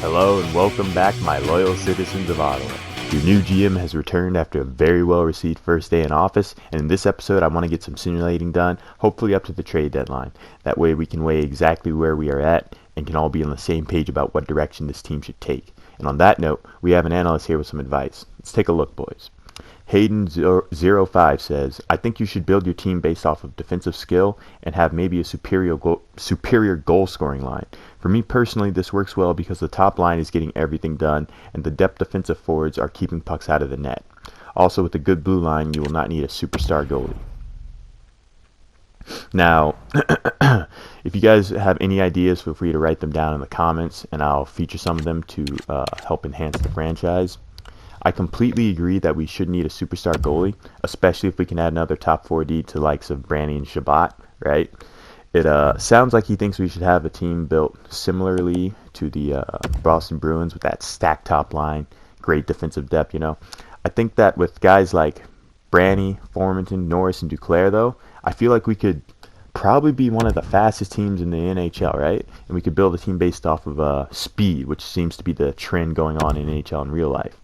Hello and welcome back, my loyal citizens of Ottawa. Your new GM has returned after a very well-received first day in office, and in this episode I want to get some simulating done, hopefully up to the trade deadline. That way we can weigh exactly where we are at and can all be on the same page about what direction this team should take. And on that note, we have an analyst here with some advice. Let's take a look, boys. Hayden05 says, I think you should build your team based off of defensive skill and have maybe a superior goal scoring line. For me personally, this works well because the top line is getting everything done and the depth defensive forwards are keeping pucks out of the net. Also, with a good blue line, you will not need a superstar goalie. Now, if you guys have any ideas, feel free to write them down in the comments and I'll feature some of them to help enhance the franchise. I completely agree that we should need a superstar goalie, especially if we can add another top 4D to likes of Branny and Shabbat, right? It sounds like he thinks we should have a team built similarly to the Boston Bruins with that stacked top line, great defensive depth, I think that with guys like Branny, Formanton, Norris, and Duclair, though, I feel like we could probably be one of the fastest teams in the NHL, right? And we could build a team based off of speed, which seems to be the trend going on in NHL in real life.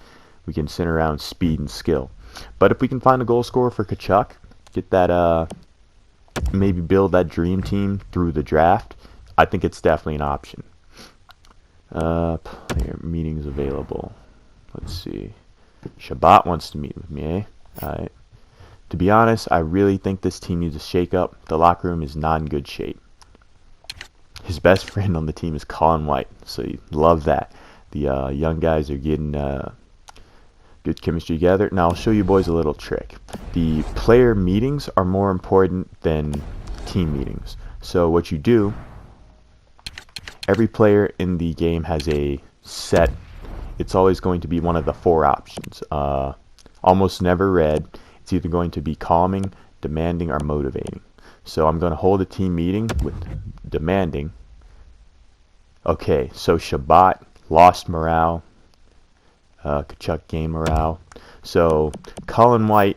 We can center around speed and skill. But if we can find a goal scorer for Tkachuk, get that, maybe build that dream team through the draft, I think it's definitely an option. Player meetings available. Let's see. Shabbat wants to meet with me, eh? Alright. To be honest, I really think this team needs a shake-up. The locker room is not in good shape. His best friend on the team is Colin White, so you love that. The young guys are getting good chemistry together. Now I'll show you boys a little trick. The player meetings are more important than team meetings. So what you do, every player in the game has a set. It's always going to be one of the four options. Almost never red. It's either going to be calming, demanding, or motivating. So I'm going to hold a team meeting with demanding. Okay, so Shabbat lost morale. Tkachuk gained morale. So Colin White,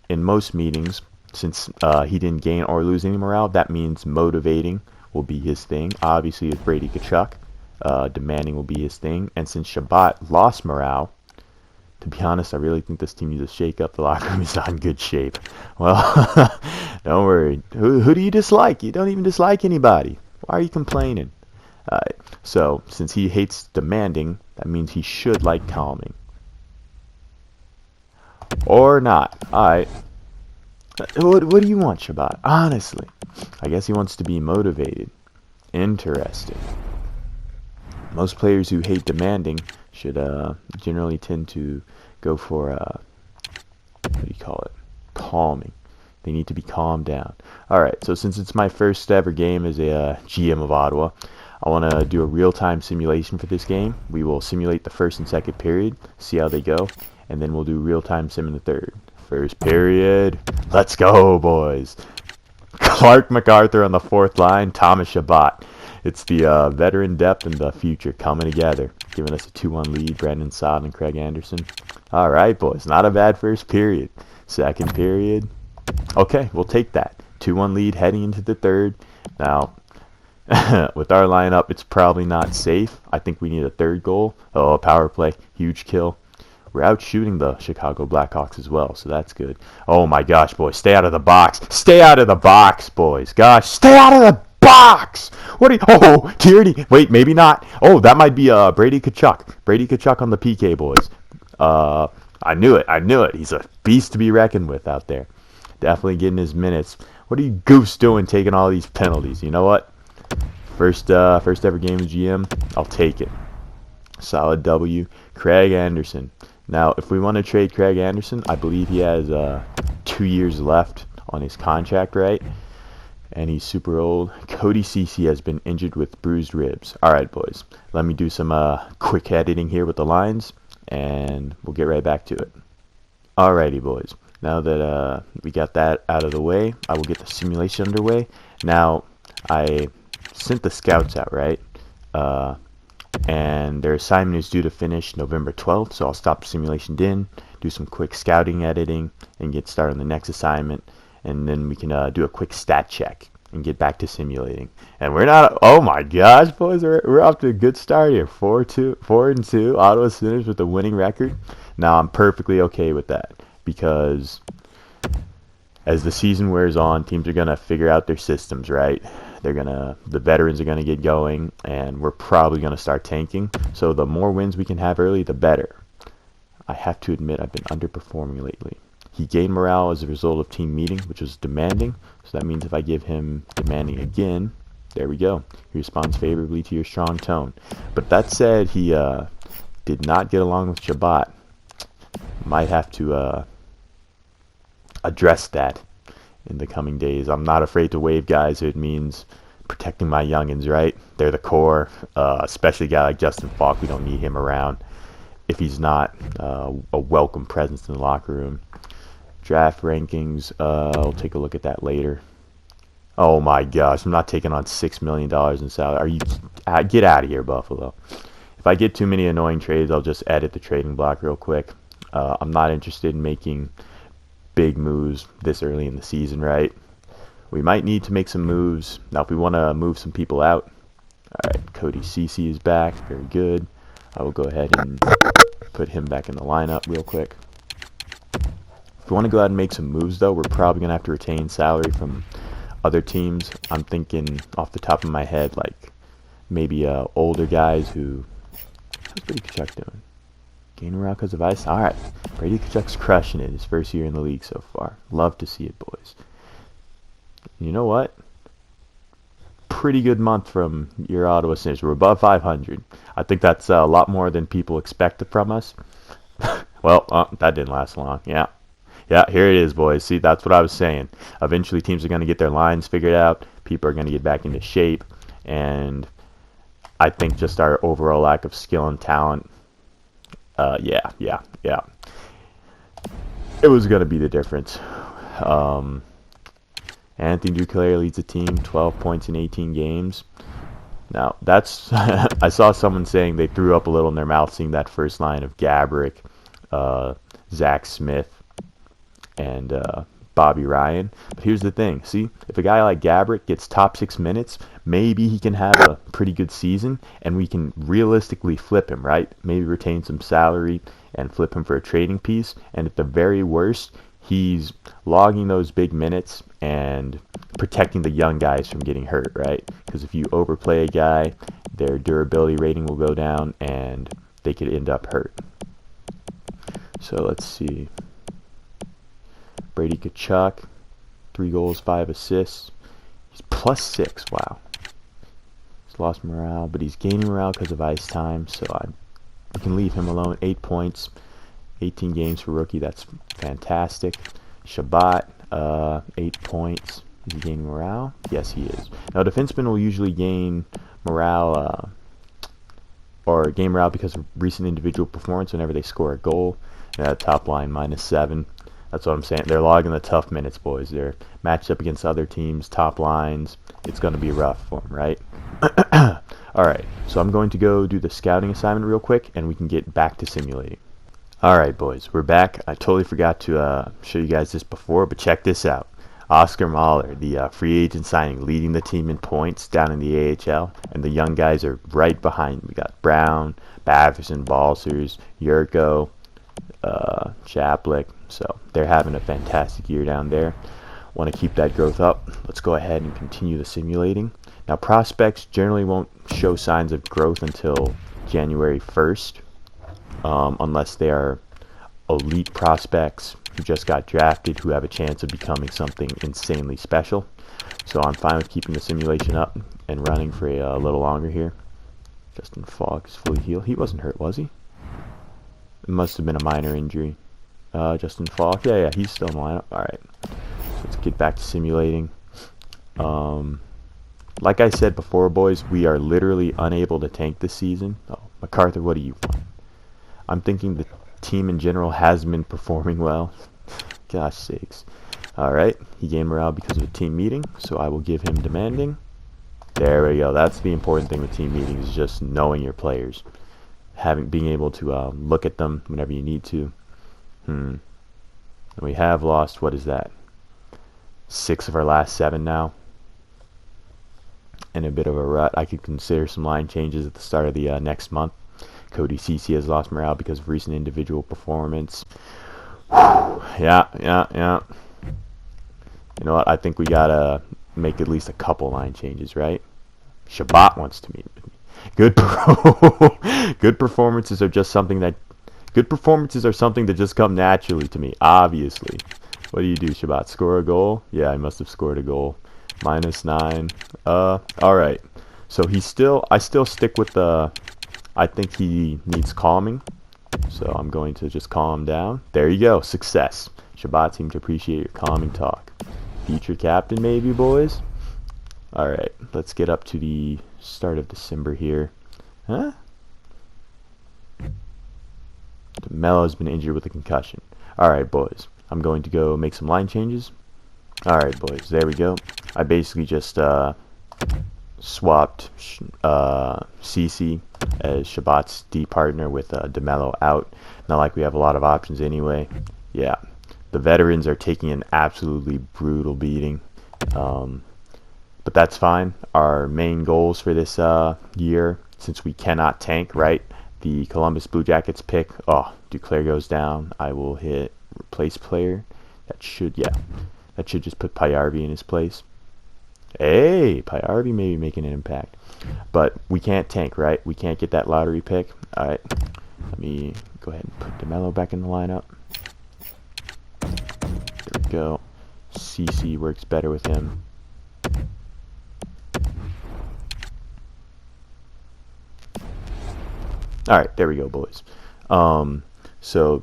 in most meetings, since he didn't gain or lose any morale, that means motivating will be his thing. Obviously, with Brady Tkachuk, demanding will be his thing. And since Shabbat lost morale, to be honest, I really think this team needs a shake-up. The locker room is not in good shape. Well, don't worry. Who do you dislike? You don't even dislike anybody. Why are you complaining? So, since he hates demanding, that means he should like calming. Or not. Alright. What do you want, Shabbat? Honestly. I guess he wants to be motivated. Interesting. Most players who hate demanding should generally tend to go for, what do you call it? Calming. They need to be calmed down. Alright, so since it's my first ever game as a GM of Ottawa, I want to do a real-time simulation for this game. We will simulate the first and second period, see how they go, and then we'll do real-time sim in the third. First period. Let's go, boys. Clark MacArthur on the fourth line, Thomas Shabbat. It's the veteran depth and the future coming together, giving us a 2-1 lead. Brandon Saad and Craig Anderson. All right, boys. Not a bad first period. Second period. Okay, we'll take that. 2-1 lead heading into the third. Now, with our lineup, it's probably not safe. I think we need a third goal. Oh, power play. Huge kill. We're out shooting the Chicago Blackhawks as well, so that's good. Oh my gosh, boys. Stay out of the box. Stay out of the box, boys. Gosh, stay out of the box! What are you... Oh, Tierney. Wait, maybe not. Oh, that might be Brady Tkachuk. Brady Tkachuk on the PK, boys. I knew it. He's a beast to be reckoned with out there. Definitely getting his minutes. What are you goofs doing taking all these penalties? You know what? First ever game of GM, I'll take it. Solid W. Craig Anderson. Now, if we want to trade Craig Anderson, I believe he has 2 years left on his contract, right? And he's super old. Cody Ceci has been injured with bruised ribs. All right, boys. Let me do some quick editing here with the lines, and we'll get right back to it. Alrighty, boys. Now that we got that out of the way, I will get the simulation underway. Now, I sent the scouts out, right? And their assignment is due to finish November 12th, so I'll stop simulation then, do some quick scouting editing, and get started on the next assignment, and then we can do a quick stat check. and get back to simulating. And we're not. Oh my gosh, boys, we're off to a good start here. 4-2. Ottawa Senators with a winning record. Now I'm perfectly okay with that because as the season wears on, teams are gonna figure out their systems, right? The veterans are gonna get going, and we're probably gonna start tanking. So the more wins we can have early, the better. I have to admit I've been underperforming lately. He gained morale as a result of team meeting, which was demanding. So that means if I give him demanding again, there we go. He responds favorably to your strong tone. But that said, he did not get along with Shabbat. Might have to address that in the coming days. I'm not afraid to waive guys if it means protecting my youngins, right? They're the core, especially a guy like Justin Falk. We don't need him around if he's not a welcome presence in the locker room. Draft rankings, I'll take a look at that later. Oh my gosh, I'm not taking on $6 million in salary. Get out of here, Buffalo. If I get too many annoying trades, I'll just edit the trading block real quick. I'm not interested in making big moves this early in the season, right? We might need to make some moves. Now, if we want to move some people out, all right, Cody Ceci is back. Very good. I will go ahead and put him back in the lineup real quick. If we want to go ahead and make some moves, though, we're probably going to have to retain salary from other teams. I'm thinking off the top of my head, like maybe older guys who... How's Brady Tkachuk doing? Gaining morale because of ice? All right. Brady Tkachuk's crushing it his first year in the league so far. Love to see it, boys. You know what? Pretty good month from your Ottawa Senators. We're above 500. I think that's a lot more than people expected from us. Well, that didn't last long. Yeah, here it is, boys. See, that's what I was saying. Eventually, teams are going to get their lines figured out. People are going to get back into shape. And I think just our overall lack of skill and talent, yeah. It was going to be the difference. Anthony Duclair leads the team, 12 points in 18 games. Now, that's... I saw someone saying they threw up a little in their mouth seeing that first line of Gaborik, Zach Smith, and Bobby Ryan. But here's the thing. See, if a guy like Gaborik gets top 6 minutes, maybe he can have a pretty good season, and we can realistically flip him, right? Maybe retain some salary and flip him for a trading piece. And at the very worst, he's logging those big minutes and protecting the young guys from getting hurt, right? Because if you overplay a guy, their durability rating will go down and they could end up hurt. So let's see. Brady Tkachuk, 3 goals, 5 assists. He's +6. Wow. He's lost morale, but he's gaining morale because of ice time. So we can leave him alone. 8 points, 18 games for rookie. That's fantastic. Shabbat, 8 points. Is he gaining morale? Yes, he is. Now, defensemen will usually gain morale or gain morale because of recent individual performance whenever they score a goal. Top line, -7. That's what I'm saying. They're logging the tough minutes, boys. They're matched up against other teams, top lines. It's going to be rough for them, right? All right, so I'm going to go do the scouting assignment real quick, and we can get back to simulating. All right, boys, we're back. I totally forgot to show you guys this before, but check this out. Oscar Mahler, the free agent signing, leading the team in points down in the AHL, and the young guys are right behind. We got Brown, Batherson, Balsers, Yurko, Chaplik. So they're having a fantastic year down there. Want to keep that growth up. Let's go ahead and continue the simulating. Now, prospects generally won't show signs of growth until January 1st, unless they are elite prospects who just got drafted, who have a chance of becoming something insanely special. So I'm fine with keeping the simulation up and running for a little longer here. Justin Falk is fully healed. He wasn't hurt, was he? It must have been a minor injury. Justin Falk, yeah, he's still in the lineup. All right, so let's get back to simulating. Like I said before, boys, we are literally unable to tank this season. Oh, MacArthur, what do you want? I'm thinking the team in general has been performing well. Gosh sakes. All right, he gained morale because of a team meeting, so I will give him demanding. There we go. That's the important thing with team meetings, is just knowing your players, being able to look at them whenever you need to. And we have lost, what is that? 6 of our last 7 now. in a bit of a rut. I could consider some line changes at the start of the next month. Cody Ceci has lost morale because of recent individual performance. Yeah. You know what? I think we gotta make at least a couple line changes, right? Shabbat wants to meet with me. Good performances are something that just come naturally to me. Obviously. What do you do, Shabbat? Score a goal? Yeah, I must have scored a goal. -9. All right. So I still stick with the. I think he needs calming. So I'm going to just calm down. There you go. Success. Shabbat seemed to appreciate your calming talk. Future captain, maybe, boys? Alright, let's get up to the start of December here. Huh? Melo's been injured with a concussion. Alright, boys. I'm going to go make some line changes. Alright, boys. There we go. I basically just swapped Ceci as Shabbat's D partner with DeMello out. Not like we have a lot of options anyway. Yeah. The veterans are taking an absolutely brutal beating. But that's fine. Our main goals for this year, since we cannot tank, right? The Columbus Blue Jackets pick. Oh, Duclair goes down. I will hit replace player. That should just put Payarvi in his place. Hey, Payarvi may be making an impact. But we can't tank, right? We can't get that lottery pick. All right. Let me go ahead and put DeMello back in the lineup. There we go. CC works better with him. Alright, there we go, boys. So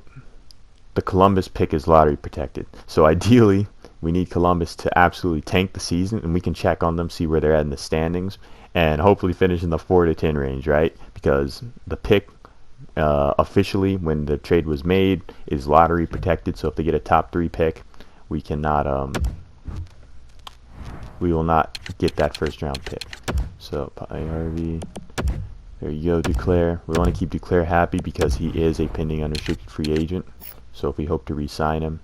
the Columbus pick is lottery protected. So ideally, we need Columbus to absolutely tank the season, and we can check on them, see where they're at in the standings, and hopefully finish in the 4 to 10 range, right? Because the pick officially, when the trade was made, is lottery protected. So if they get a top 3 pick, we will not get that first round pick. So Payarvi, there you go, Duclair. We want to keep Duclair happy because he is a pending unrestricted free agent. So if we hope to re-sign him.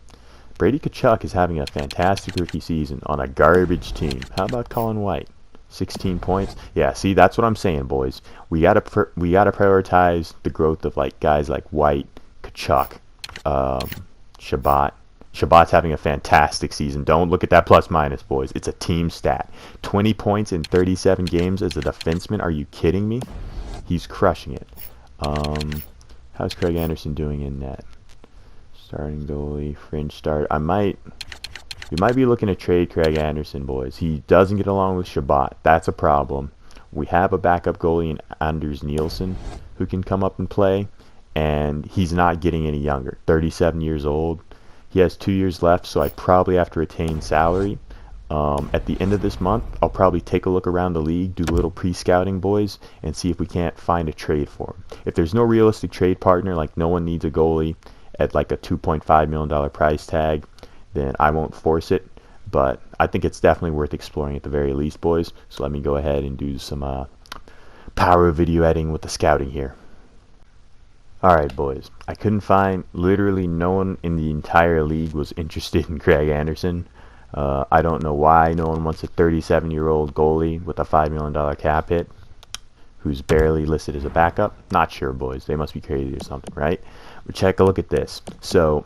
Brady Tkachuk is having a fantastic rookie season on a garbage team. How about Colin White? 16 points. Yeah, see, that's what I'm saying, boys. We gotta prioritize the growth of guys like White, Tkachuk, Shabbat. Shabbat's having a fantastic season. Don't look at that plus-minus, boys. It's a team stat. 20 points in 37 games as a defenseman. Are you kidding me? He's crushing it. How's Craig Anderson doing in net? Starting goalie, fringe start. We might be looking to trade Craig Anderson, boys. He doesn't get along with Shabbat. That's a problem. We have a backup goalie in Anders Nielsen who can come up and play, and he's not getting any younger. 37 years old. He has 2 years left, so I probably have to retain salary. At the end of this month, I'll probably take a look around the league, do a little pre-scouting, boys, and see if we can't find a trade for him. If there's no realistic trade partner, like no one needs a goalie at like a $2.5 million price tag, then I won't force it. But I think it's definitely worth exploring at the very least, boys. So let me go ahead and do some power video editing with the scouting here. Alright, boys. I couldn't find, literally no one in the entire league was interested in Craig Anderson. I don't know why no one wants a 37-year-old goalie with a $5 million cap hit who's barely listed as a backup. Not sure, boys. They must be crazy or something, right? But check a look at this. So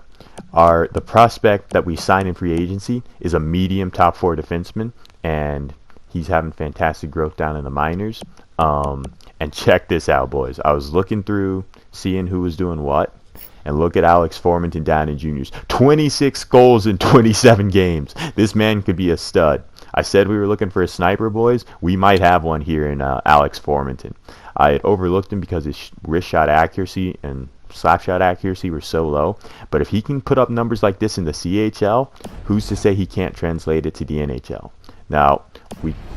the prospect that we signed in free agency is a medium top 4 defenseman, and he's having fantastic growth down in the minors. And check this out, boys. I was looking through, seeing who was doing what, and look at Alex Formenton down in juniors. 26 goals in 27 games. This man could be a stud. I said we were looking for a sniper, boys. We might have one here in Alex Formenton. I had overlooked him because his wrist shot accuracy and slap shot accuracy were so low. But if he can put up numbers like this in the CHL, who's to say he can't translate it to the NHL? Now,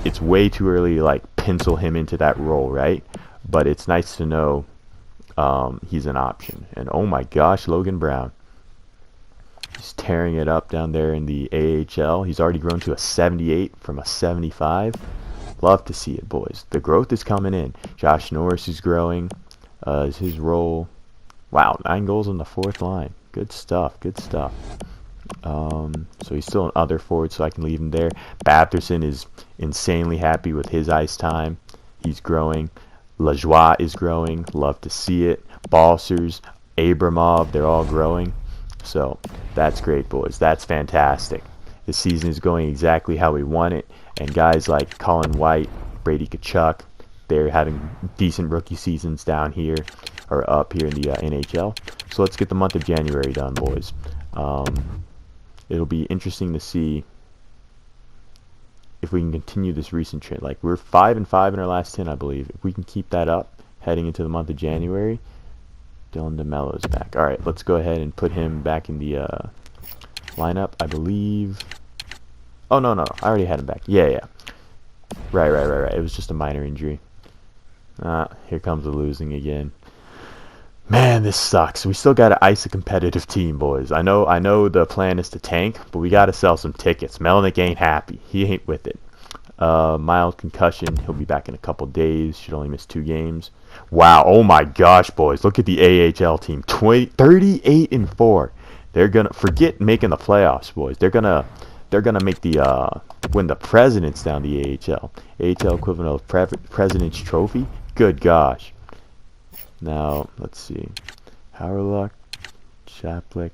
it's way too early to pencil him into that role, right? But it's nice to know he's an option. And oh my gosh, Logan Brown. He's tearing it up down there in the AHL. He's already grown to a 78 from a 75. Love to see it, boys. The growth is coming in. Josh Norris is growing. Is his role. Wow, 9 goals on the 4th line. Good stuff, good stuff. So he's still an other forward, so I can leave him there. Batherson is insanely happy with his ice time. He's growing. Lajoie is growing. Love to see it. Balsers, Abramov, they're all growing. So that's great, boys. That's fantastic. The season is going exactly how we want it. And guys like Colin White, Brady Tkachuk, they're having decent rookie seasons down here, or up here in the NHL. So let's get the month of January done, boys. It'll be interesting to see if we can continue this recent trend. Like, we're 5-5 in our last 10, I believe. If we can keep that up heading into the month of January, Dylan DeMello is back. All right, let's go ahead and put him back in the lineup, I believe. Oh, no, I already had him back. Yeah. Right. It was just a minor injury. Here comes the losing again. Man, this sucks. We still got to ice a competitive team, boys. I know the plan is to tank, but we got to sell some tickets. Melnick ain't happy. He ain't with it. Mild concussion. He'll be back in a couple days. Should only miss 2 games. Wow. Oh, my gosh, boys. Look at the AHL team. 38-4. They're going to forget making the playoffs, boys. They're going to make the win the President's down the AHL. AHL equivalent of President's Trophy. Good gosh. Now, let's see. Howerluck, Chaplik.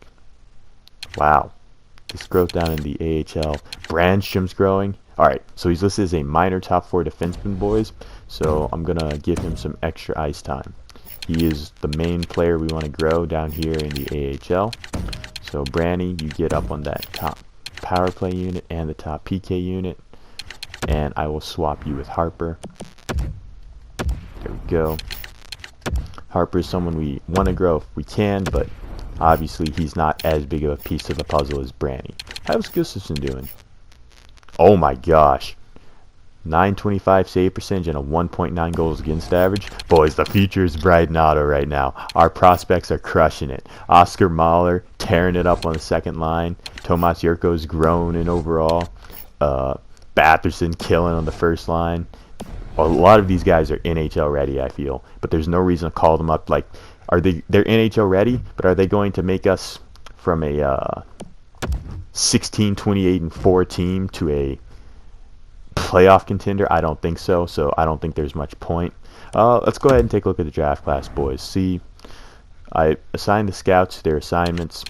Wow. This growth down in the AHL. Brandstrom's growing. Alright, so he's listed as a minor top 4 defenseman, boys. So I'm going to give him some extra ice time. He is the main player we want to grow down here in the AHL. So, Branny, you get up on that top power play unit and the top PK unit. And I will swap you with Harper. There we go. Harper is someone we want to grow if we can, but obviously he's not as big of a piece of the puzzle as Branny. How's Gustafsson doing? Oh my gosh. 925 save percentage and a 1.9 goals against average. Boys, the future is bright in Ottawa right now. Our prospects are crushing it. Oscar Mahler tearing it up on the second line. Tomas Jurko's grown overall. Batherson killing on the first line. A lot of these guys are NHL ready, I feel, but there's no reason to call them up. Like, they're NHL ready, but are they going to make us from a 16-28-4 team to a playoff contender? I don't think so. So I don't think there's much point. Let's go ahead and take a look at the draft class, boys. See, I assigned the scouts their assignments.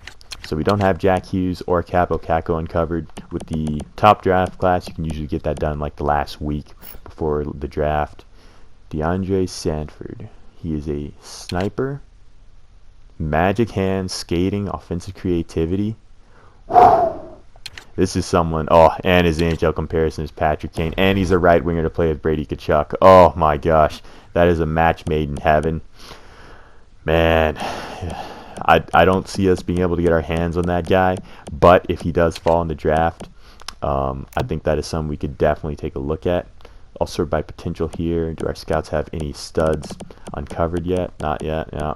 So we don't have Jack Hughes or Capo Caco uncovered. With the top draft class, you can usually get that done like the last week before the draft. DeAndre Sanford. He is a sniper. Magic hands, skating, offensive creativity. This is someone. Oh, and his NHL comparison is Patrick Kane. And he's a right winger to play with Brady Tkachuk. Oh my gosh. That is a match made in heaven. Man. I don't see us being able to get our hands on that guy, but if he does fall in the draft, I think that is something we could definitely take a look at. I'll sort by potential here. Do our scouts have any studs uncovered yet? Not yet. Yeah.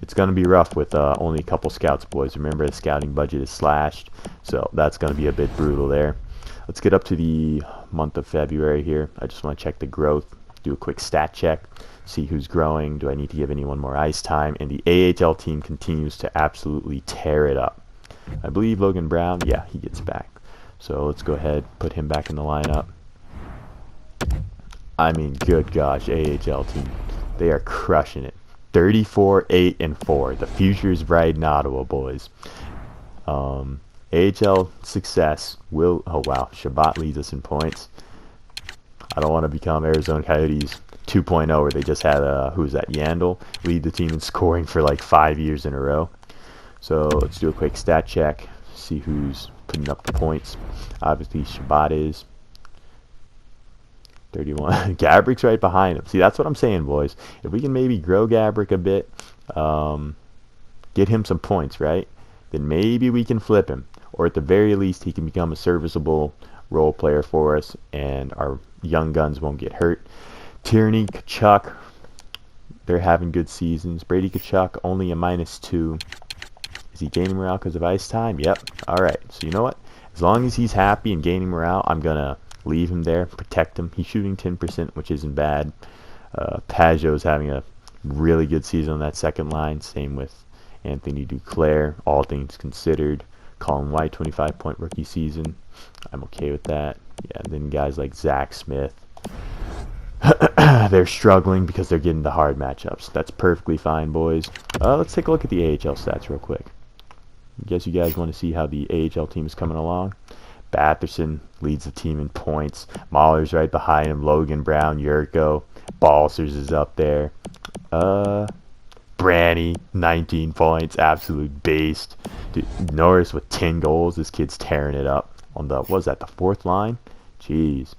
It's going to be rough with only a couple scouts, boys. Remember, the scouting budget is slashed, so that's going to be a bit brutal there. Let's get up to the month of February here. I just want to check the growth, do a quick stat check. See who's growing. Do I need to give anyone more ice time? And the AHL team continues to absolutely tear it up. I believe Logan Brown, yeah, he gets back. So let's go ahead, put him back in the lineup. I mean, good gosh, AHL team. They are crushing it. 34-8-4. The future is bright in Ottawa, boys. AHL success will... Oh, wow. Shabbat leads us in points. I don't want to become Arizona Coyotes 2.0 where they just had, who's that, Yandel, lead the team in scoring for like 5 years in a row. So let's do a quick stat check, see who's putting up the points. Obviously, Shabbat is 31. Gabrick's right behind him. See, that's what I'm saying, boys. If we can maybe grow Gabrick a bit, get him some points, right, then maybe we can flip him. Or at the very least, he can become a serviceable role player for us, and our young guns won't get hurt. Tierney, Tkachuk, they're having good seasons. Brady Tkachuk, only a -2. Is he gaining morale because of ice time? Yep. All right. So you know what? As long as he's happy and gaining morale, I'm going to leave him there, protect him. He's shooting 10%, which isn't bad. Pajot's having a really good season on that second line. Same with Anthony Duclair, all things considered. Colin White, 25-point rookie season. I'm okay with that. Yeah, and then guys like Zach Smith, they're struggling because they're getting the hard matchups. That's perfectly fine, boys. Let's take a look at the AHL stats real quick. I guess you guys want to see how the AHL team is coming along. Batherson leads the team in points. Mahler's right behind him. Logan Brown, Yurko. Balsers is up there. Branny, 19 points. Absolute beast. Dude, Norris with 10 goals. This kid's tearing it up on the, what was that, the fourth line? Jeez.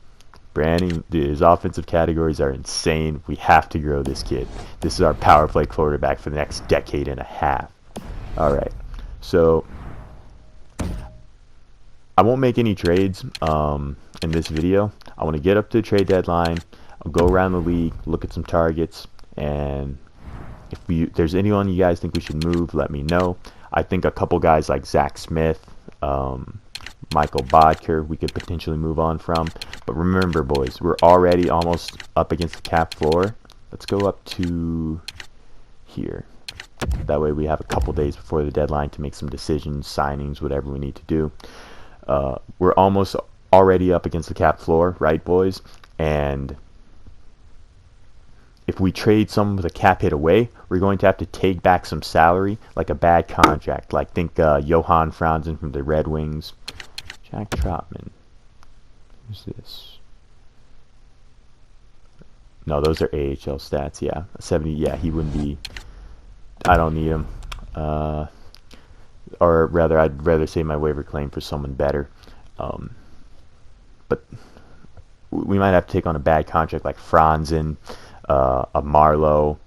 Branny, dude, his offensive categories are insane. We have to grow this kid. This is our power play quarterback for the next decade and a half. All right. So I won't make any trades in this video. I want to get up to the trade deadline. I'll go around the league, look at some targets, and if there's anyone you guys think we should move, let me know. I think a couple guys like Zach Smith, Michael Bodker, we could potentially move on from. But remember, boys, we're already almost up against the cap floor. Let's go up to here. That way we have a couple days before the deadline to make some decisions, signings, whatever we need to do. We're almost already up against the cap floor, right, boys? And if we trade some of the cap hit away, we're going to have to take back some salary, like a bad contract. Like, think Johan Franzen from the Red Wings. Jack Trotman. Who's this? No, those are AHL stats, yeah. 70, yeah, he wouldn't be... I don't need him. Or rather, I'd rather save my waiver claim for someone better. But we might have to take on a bad contract like Franzen, a Marlowe,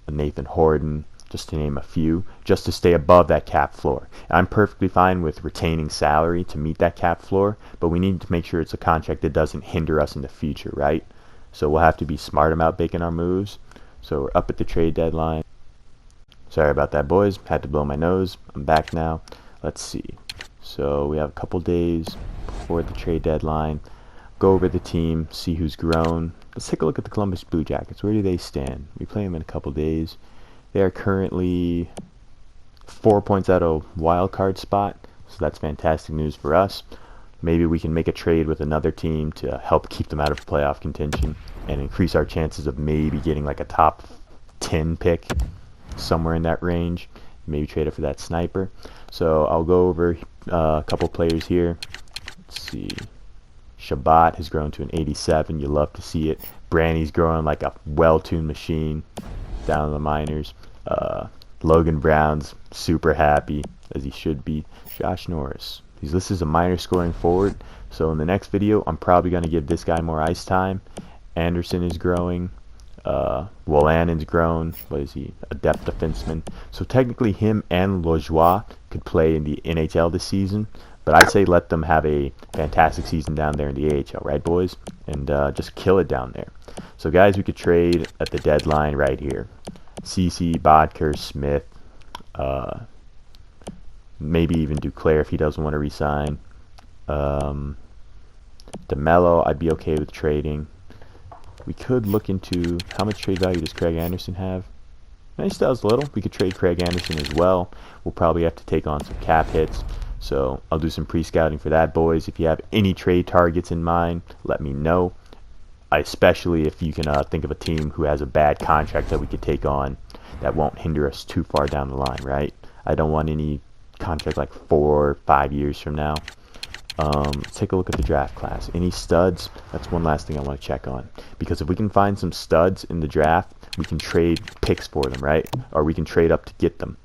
a Nathan Horton, just to name a few, just to stay above that cap floor. And I'm perfectly fine with retaining salary to meet that cap floor, but we need to make sure it's a contract that doesn't hinder us in the future, right? So we'll have to be smart about making our moves. So we're up at the trade deadline. Sorry about that, boys. Had to blow my nose. I'm back now. Let's see. So we have a couple days before the trade deadline. Go over the team, see who's grown. Let's take a look at the Columbus Blue Jackets. Where do they stand? We play them in a couple days. They are currently 4 points out of wild card spot, so that's fantastic news for us. Maybe we can make a trade with another team to help keep them out of playoff contention and increase our chances of maybe getting like a top 10 pick, somewhere in that range. Maybe trade it for that sniper. So I'll go over a couple players here. Let's see. Shabbat has grown to an 87. You love to see it. Brandy's growing like a well-tuned machine down in the minors. Logan Brown's super happy, as he should be. Josh Norris. He's listed as a minor scoring forward. So in the next video, I'm probably going to give this guy more ice time. Anderson is growing. Wolannon's grown. What is he? A depth defenseman. So technically him and Lajoie could play in the NHL this season. But I'd say let them have a fantastic season down there in the AHL, right, boys? And just kill it down there. So, guys, we could trade at the deadline right here. CC, Bodker, Smith, maybe even Duclair if he doesn't want to resign. DeMello, I'd be okay with trading. We could look into how much trade value does Craig Anderson have. He still has a little. We could trade Craig Anderson as well. We'll probably have to take on some cap hits. So I'll do some pre-scouting for that, boys. If you have any trade targets in mind, let me know. Especially if you can think of a team who has a bad contract that we could take on that won't hinder us too far down the line, right? I don't want any contract like 4 or 5 years from now. Let's take a look at the draft class. Any studs? That's one last thing I want to check on. Because if we can find some studs in the draft, we can trade picks for them, right? Or we can trade up to get them.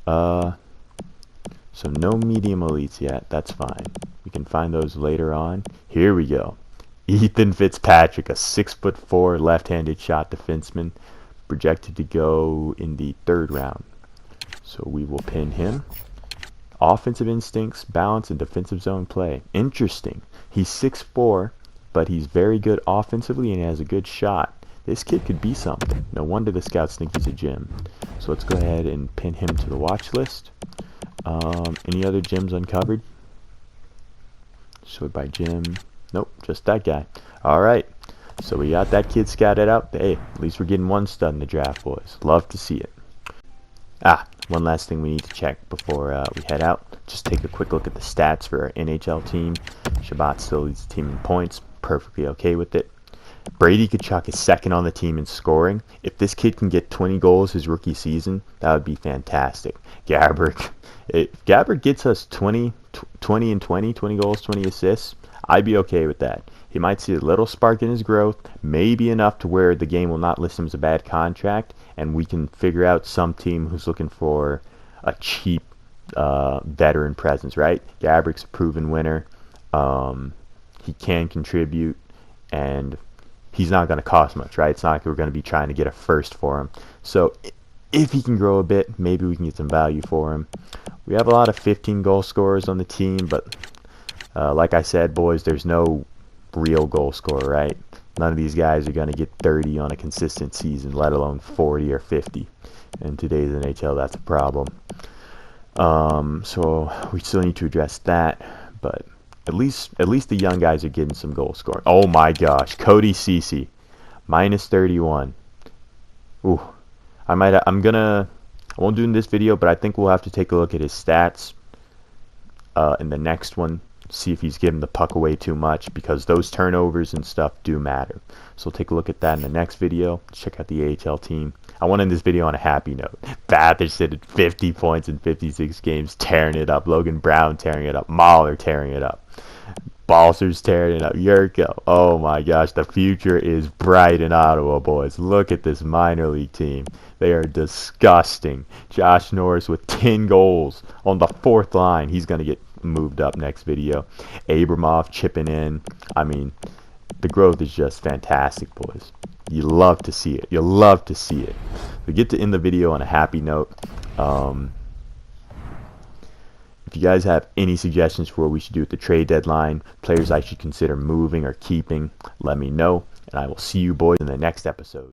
So no medium elites yet. That's fine. We can find those later on. Here we go. Ethan Fitzpatrick, a 6'4" left-handed shot defenseman, projected to go in the 3rd round. So we will pin him. Offensive instincts, balance, and defensive zone play. Interesting. He's 6'4", but he's very good offensively and he has a good shot. This kid could be something. No wonder the scouts think he's a gem. So let's go ahead and pin him to the watch list. Any other gems uncovered? Sorted by gem. Nope, just that guy. Alright, so we got that kid scouted out. Hey, at least we're getting one stud in the draft, boys. Love to see it. one last thing we need to check before we head out. Just take a quick look at the stats for our NHL team. Shabbat still leads the team in points. Perfectly okay with it. Brady Tkachuk is second on the team in scoring. If this kid can get 20 goals his rookie season, that would be fantastic. Gaborik, if Gaborik gets us 20 goals, 20 assists, I'd be okay with that. He might see a little spark in his growth, maybe enough to where the game will not list him as a bad contract, and we can figure out some team who's looking for a cheap veteran presence, right? Gaborik's a proven winner. He can contribute, and he's not going to cost much, right? It's not like we're going to be trying to get a first for him. So if he can grow a bit, maybe we can get some value for him. We have a lot of 15 goal scorers on the team, but like I said, boys, there's no real goal scorer, right? None of these guys are going to get 30 on a consistent season, let alone 40 or 50. In today's NHL, that's a problem. So we still need to address that, but at least the young guys are getting some goal scoring. Oh my gosh, Cody Ceci, minus 31. Ooh, I won't do in this video, but I think we'll have to take a look at his stats in the next one. See if he's giving the puck away too much, because those turnovers and stuff do matter. So we'll take a look at that in the next video. Check out the AHL team. I want to end this video on a happy note. Batherson at 50 points in 56 games, tearing it up. Logan Brown tearing it up. Mahler tearing it up. Balser's tearing it up. Yurko. Oh my gosh, the future is bright in Ottawa, boys. Look at this minor league team. They are disgusting. Josh Norris with 10 goals on the fourth line. He's going to get moved up next video. Abramov chipping in. I mean, the growth is just fantastic, boys. You love to see it. You love to see it. We get to end the video on a happy note. If you guys have any suggestions for what we should do at the trade deadline, players I should consider moving or keeping, let me know, and I will see you boys in the next episode.